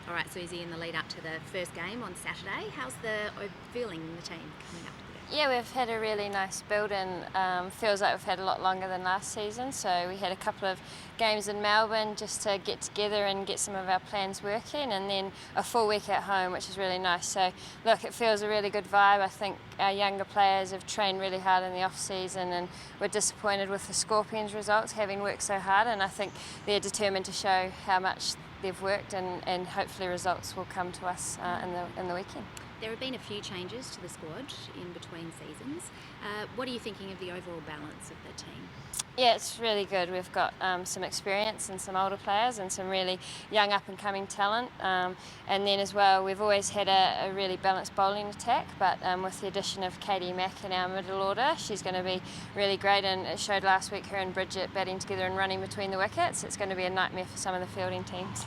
All right, Suzie, in the lead up to the first game on Saturday, how's the feeling in the team coming up to the game? Yeah, we've had a really nice build and feels like we've had a lot longer than last season. So we had a couple of games in Melbourne just to get together and get some of our plans working, and then a full week at home, which is really nice. So look, it feels a really good vibe. I think our younger players have trained really hard in the off season, and we're disappointed with the Scorpions results, having worked so hard, and I think they're determined to show how much they've worked, and hopefully results will come to us in the weekend. There have been a few changes to the squad in between seasons. What are you thinking of the overall balance of the team? Yeah, it's really good. We've got some experience and some older players and some really young up-and-coming talent. And then as well, we've always had a really balanced bowling attack, but with the addition of Katie Mack in our middle order, she's going to be really great, and it showed last week her and Bridget batting together and running between the wickets. It's going to be a nightmare for some of the fielding teams.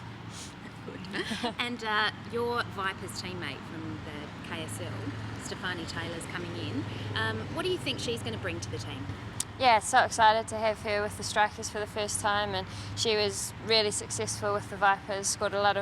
And your Vipers teammate from the KSL, Stefani Taylor's coming in. What do you think she's going to bring to the team? Yeah, so excited to have her with the Strikers for the first time, and she was really successful with the Vipers, scored a lot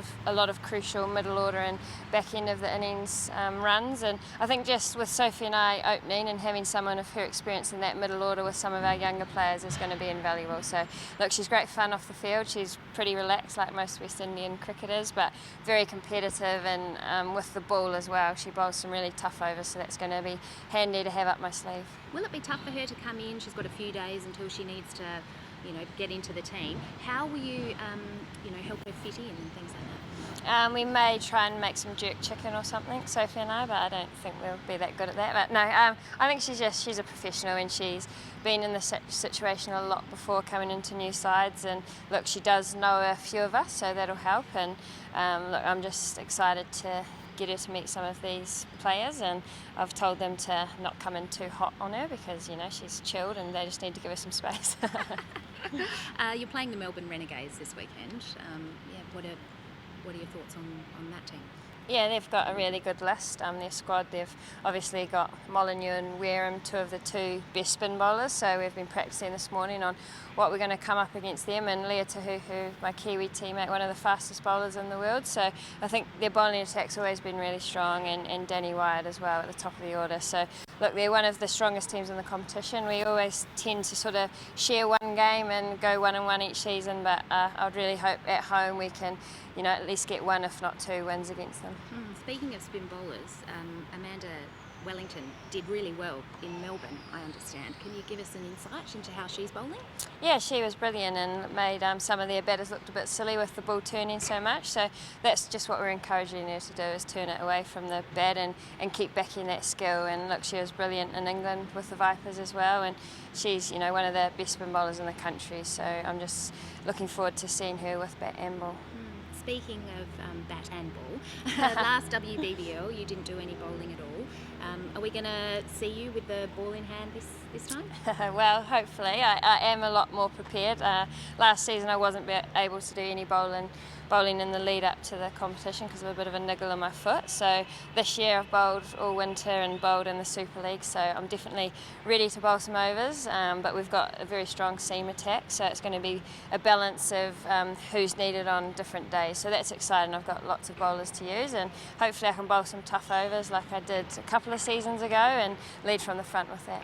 of crucial middle order and back end of the innings runs, and I think just with Sophie and I opening and having someone of her experience in that middle order with some of our younger players is going to be invaluable. So look, she's great fun off the field, she's pretty relaxed like most West Indian cricketers, but very competitive, and with the ball as well, she bowls some really tough overs, so that's going to be handy to have up my sleeve. Will it be tough for her to come in? She's got a few days until she needs to, get into the team. How will you, help her fit in and things like that? We may try and make some jerk chicken or something, Sophie and I, but I don't think we'll be that good at that. But no, I think she's a professional, and she's been in this situation a lot before coming into new sides. And look, she does know a few of us, so that'll help. And look, I'm just excited to get her to meet some of these players, and I've told them to not come in too hot on her because she's chilled and they just need to give her some space. You're playing the Melbourne Renegades this weekend. What are your thoughts on that team? Yeah, they've got a really good list. Their squad, they've obviously got Molyneux and Wareham, two of the two best spin bowlers, so we've been practicing this morning on what we're going to come up against them, and Leah Tahuhu, my Kiwi teammate, one of the fastest bowlers in the world, so I think their bowling attack's always been really strong, and Danny Wyatt as well at the top of the order. So look, they're one of the strongest teams in the competition. We always tend to sort of share one game and go 1-1 each season, but I'd really hope at home we can at least get one, if not two, wins against them. Speaking of spin bowlers, Amanda Wellington did really well in Melbourne, I understand. Can you give us an insight into how she's bowling? Yeah, she was brilliant and made some of their batters look a bit silly with the ball turning so much. So that's just what we're encouraging her to do, is turn it away from the bat and keep backing that skill. And look, she was brilliant in England with the Vipers as well, and she's one of the best spin bowlers in the country. So I'm just looking forward to seeing her with bat and ball. Speaking of bat and ball, last WBBL you didn't do any bowling at all. Are we going to see you with the ball in hand this time? Well, hopefully. I am a lot more prepared. Last season I wasn't able to do any bowling in the lead up to the competition because of a bit of a niggle in my foot. So this year I've bowled all winter and bowled in the Super League, so I'm definitely ready to bowl some overs, but we've got a very strong seam attack, so it's going to be a balance of who's needed on different days. So that's exciting. I've got lots of bowlers to use, and hopefully I can bowl some tough overs like I did a couple of seasons ago and lead from the front with that.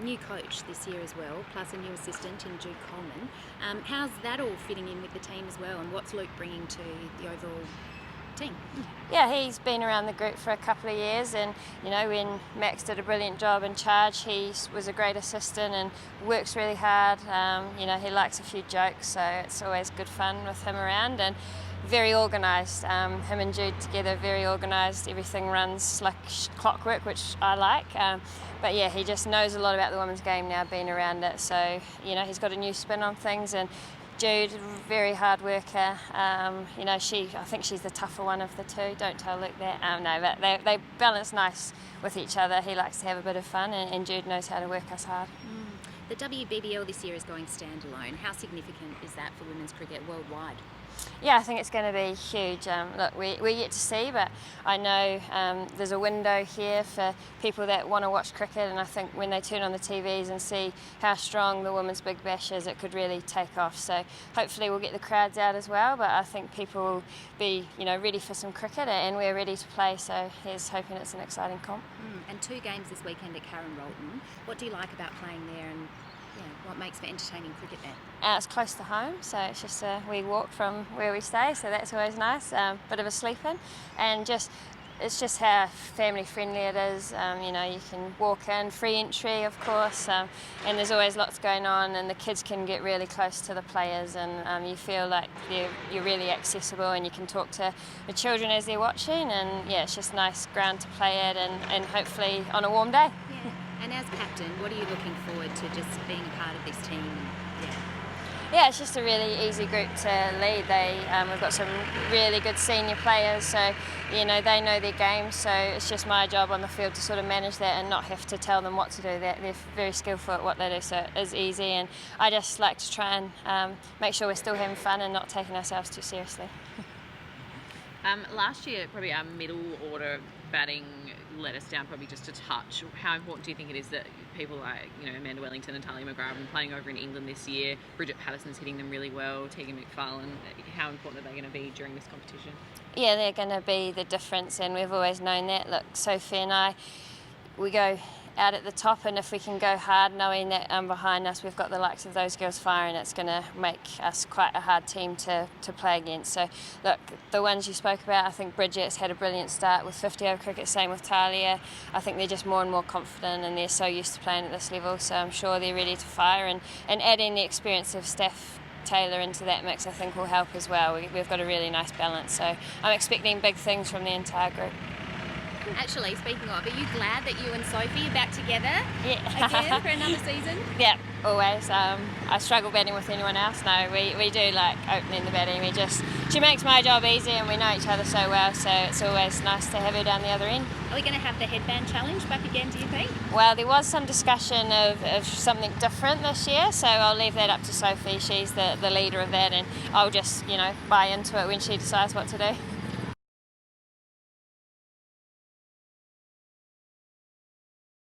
New coach this year as well, plus a new assistant in Jude Coleman. How's that all fitting in with the team as well, and what's Luke bringing to the overall team? Yeah, he's been around the group for a couple of years, and when Max did a brilliant job in charge, he was a great assistant and works really hard. He likes a few jokes, so it's always good fun with him around, and very organised. Him and Jude together, very organised. Everything runs like clockwork, which I like. But yeah, he just knows a lot about the women's game now, being around it. So he's got a new spin on things, and Jude, very hard worker. I think she's the tougher one of the two. Don't tell Luke that. No, but they balance nice with each other. He likes to have a bit of fun, and Jude knows how to work us hard. The WBBL this year is going standalone. How significant is that for women's cricket worldwide? Yeah, I think it's going to be huge. Look, we're yet to see, but I know there's a window here for people that want to watch cricket, and I think when they turn on the TVs and see how strong the Women's Big Bash is, it could really take off. So hopefully we'll get the crowds out as well, but I think people will be, ready for some cricket, and we're ready to play, so here's hoping it's an exciting comp. And 2 games this weekend at Karen Rolton. What do you like about playing there, and what makes for entertaining cricket there? It's close to home, so it's just a wee walk from where we stay, so that's always nice. Bit of a sleep in, and it's just how family friendly it is. You can walk in, free entry of course, and there's always lots going on, and the kids can get really close to the players, and you feel like you're really accessible, and you can talk to the children as they're watching, and it's just nice ground to play at, and hopefully on a warm day. Yeah. And as captain, what are you looking forward to just being a part of this team? Yeah, it's just a really easy group to lead. We've got some really good senior players, so they know their game. So it's just my job on the field to sort of manage that and not have to tell them what to do. They're very skillful at what they do, so it is easy. And I just like to try and make sure we're still having fun and not taking ourselves too seriously. Last year, probably our middle order batting let us down probably just a touch. How important do you think it is that people like Amanda Wellington and Talia McGrath are playing over in England this year? Bridget Patterson's hitting them really well. Tegan McFarlane. How important are they going to be during this competition? Yeah, they're going to be the difference, and we've always known that. Look, Sophie and I, we go out at the top, and if we can go hard knowing that behind us we've got the likes of those girls firing, it's going to make us quite a hard team to play against. So look, the ones you spoke about, I think Bridget's had a brilliant start with 50 over cricket, same with Talia. I think they're just more and more confident, and they're so used to playing at this level, so I'm sure they're ready to fire, and adding the experience of Steph Taylor into that mix I think will help as well. We've got a really nice balance, so I'm expecting big things from the entire group. Actually, speaking of, are you glad that you and Sophie are back together again for another season? Yeah, always. I struggle batting with anyone else. No, we do like opening the batting. She makes my job easy, and we know each other so well, so it's always nice to have her down the other end. Are we going to have the headband challenge back again, do you think? Well, there was some discussion of something different this year, so I'll leave that up to Sophie. She's the leader of that, and I'll just buy into it when she decides what to do.